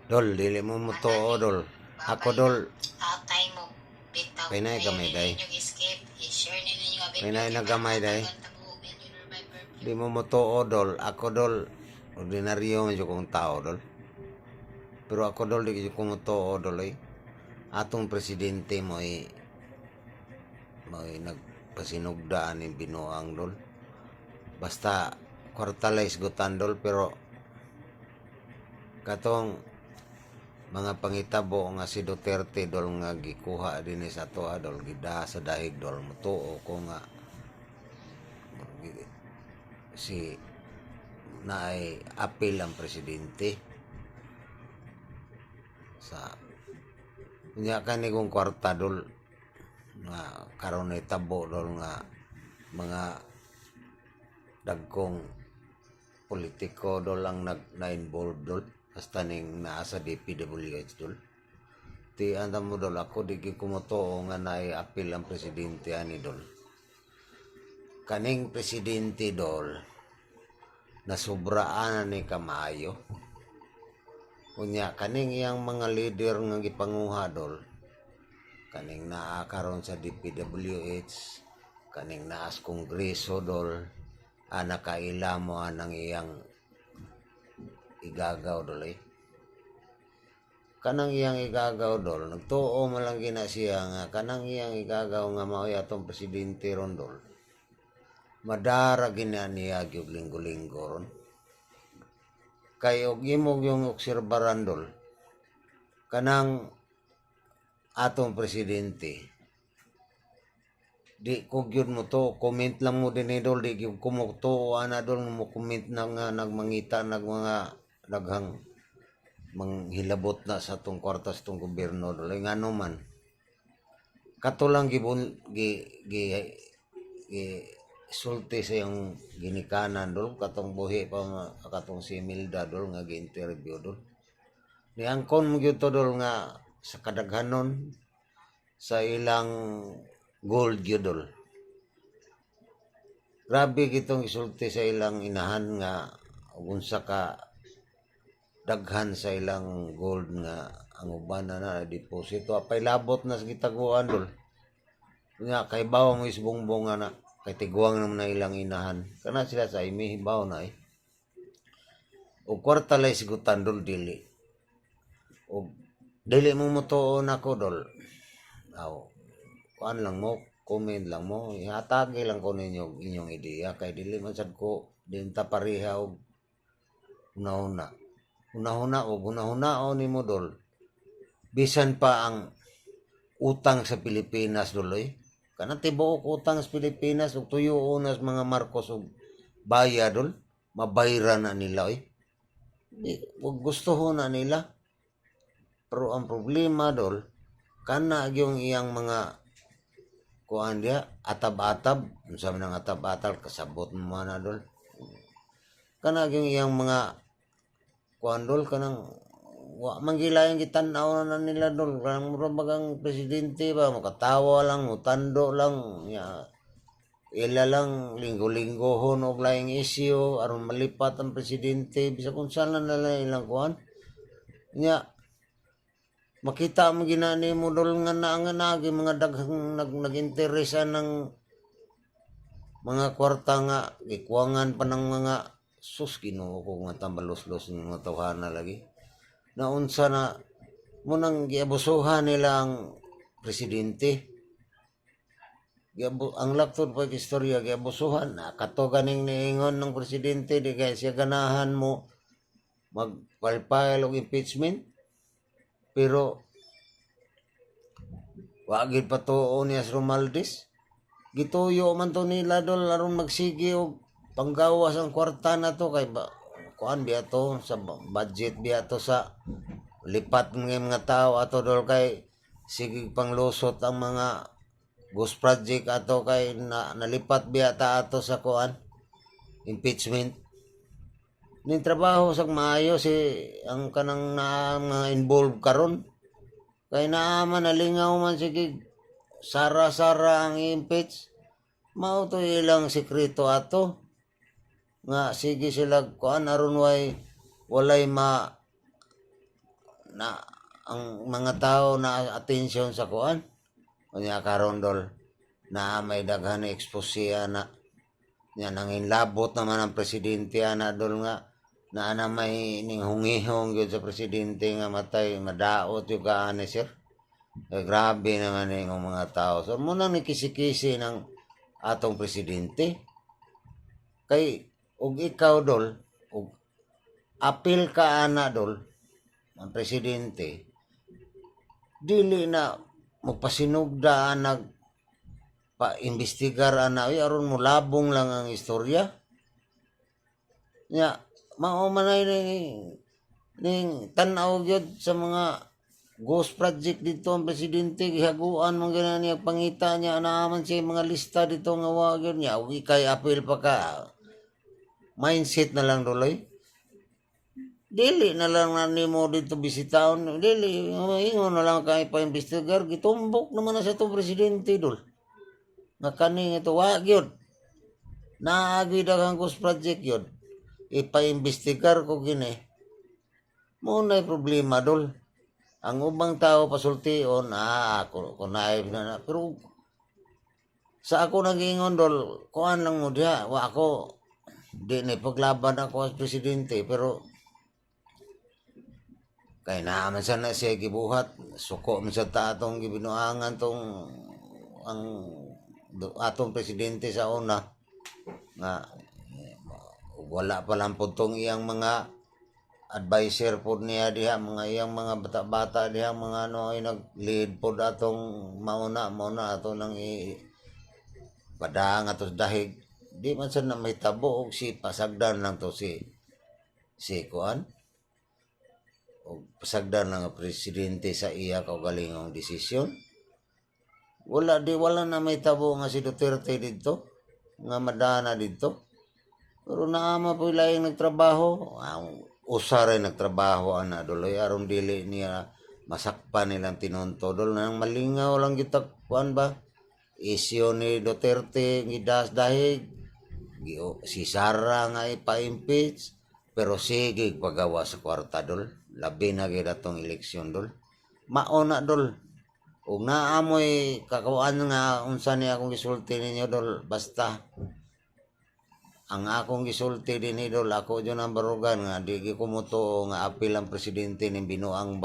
Dol, dili mo mo to, dol. Ako, dol. Atay mo. Bitaw. Pinay gamay, day. Pinay na gamay, day. Di mo mo to, dol. Ako, dol. Ordinaryo man siya kong tao, dol. Pero ako, dol, di ko mo to, dol, eh. Atong presidente mo, eh. May nagpasinugdaan ni binuang, dol. Basta, kwartalize gutan, dol, pero katong mga pangitabo nga si Duterte dol nga gikuha din sa toa dol gida sa dahig dol mutuo ko nga si naay apil ang presidente sa nya kani kong kwarta dol nga karon ay tabo dol nga mga dagkong politiko dol ang na-involve dol basta ning naa sa DPWH dol. Ti anda mo dol ako di kumuto nga naay apil ang presidente ani dol. Kaning presidente dol nasubraan ni kamayo. Unya kaning iyang mga leader nga gipanguha dol. Kaning naa karon sa DPWH, kaning naa sa Kongreso dol, ana kaila mo anang iyang igagaw dol eh. Kanang iyang igagaw dol nagtuo man lang gina siya nga kanang iyang igagaw nga mao atong presidente ron dol madara gina niya gyud linggo-linggo ron kay og imong yung obserbaran dol kanang atong presidente di ko gyud mo to comment lang mo din dol di gyud ko mo to ana dol mo comment na nga nagmangita mga daghang manghilabot na sa tong kwartas tong gobyerno dol ngano man kato lang sulti sa yung ginikanan dol katong buhi pa katong si Milda dol nga gi-interview dol ni angkon mo gyud to dol nga sa kadaghanon sa ilang gold gyud dol grabe gitong isulti sa ilang inahan nga unsa ka daghan sa ilang gold nga ang uban na deposito apay labot na sa gitaguan dol nga kay bawo mo isbongbong na kay tiguang naman na ilang inahan kana sila sa imihibaw na eh o kwarta lay sigutan dol dili o dili mo motuon ako dol aw kuan lang mo comment lang mo ihatagi lang ko ninyo inyong ideya kay dili man sad ko din ta pareha og una-una ni mo dol bisan pa ang utang sa Pilipinas dol eh kana tibuok utang sa Pilipinas ug tuyo nas mga Marcos ug baya dol mabayra na nila eh ug gusto na nila pero ang problema dol kana yung iyang mga kuan dia atab-atab unsa man ang atab-atab kasabot mo na dol kana yung iyang mga kuan dol kanang wa manggilayang gitan-aw na nila dol kanang murag presidente ba makatawa lang mutando lang ya ila lang linggo-linggohon og laing issue aron malipat ang presidente bisa kung saan na ilang kuan nya makita mo ginani mo dol nga naanganagi mga daghang nag-interesa ng mga kwarta nga gikuwangan pa ng mga sus Ginoo ko nga tambalos-los ng mga tawhana lagi na unsa na munang giabusuhan nila ang presidente ang laktod pa istorya giabusuhan na kato ganing niingon ng presidente di kay siya ganahan mo mag-file og impeachment pero wa gid patuo niya sa Romualdez gituyo man to nila dol aron magsige og panggawas ang kwarta na to kay kuan biya to sa budget biya to sa lipat ng mga tao ato dol kay sige panglusot ang mga ghost project ato kay nalipat biya ta ato sa kuan impeachment ning trabaho sa maayo si ang kanang na mga involved karon kay naaman nalingaw man sige sara-sara ang impeach mao to ilang sekreto ato nga sige sila kuan aron walay na ang mga tao na atensyon sa kuan unya karon dol na may daghan na expose na nya nangin labot naman ang presidente ana dol nga na may ning hungihong gyud sa presidente nga matay madaot yung kaani sir. Grabe naman yung mga tao. So muna ni kisi-kisi ng atong presidente. Kay og ikaw dol, og apil ka ana dol ang presidente. Dili na magpasinugda nag pa-imbestigar ana uy aron mo labong lang ang istorya. Nya mao manay ning tan-aw gyud sa mga ghost project dito ang presidente gihaguan man gana niya pangita niya naaman siya mga lista dito nga wa gyud niya ug ikay apil pa ka mindset na lang duloy dili na lang na nimo dito bisitaon dili ingon na lang kay pa-investigar gitumbok naman na sa to presidente dol nga kani ito wa gyud naagi daghang ghost project gyud ipa-investigar ko gini mo na problema dol. Ang ubang tao pasultion, ako kunay na pero sa ako nagingon dol, kuan lang mo diha, wa ako di na paglaban ako as presidente pero kay naman sana siya gibuhat, suko man sa atong gibinuangan tong ang atong presidente sa una nga wala pa lang po tong iyang mga advisor po niya diha mga iyang mga bata-bata diha mga ano ay nag-lead po atong mauna ato nang padang atos dahig di man sa na may tabo og si pasagdan lang to si kuan og pasagdan lang ang presidente sa iya kaugalingong desisyon wala na may tabo nga si Duterte dito nga madana dito pero naama po laing nagtrabaho usa rin nagtrabaho ana duloy aron dili niya masakpan nilang tinunto dol nang malingaw lang kita kuan ba isyo ni Duterte gidas dahig si Sara nga ipa-impeach pero sige pagawa sa kwarta dol labi na gid atong eleksyon dol mauna dol ug naamoy kakawan nga unsa ni akong gisulti ninyo dol basta ang akong gisulti din idol ako dyan ang barugan nga di kumuto nga apil ang presidente ning binuang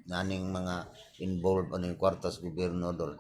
naning mga involved aning kwartas gobyerno dol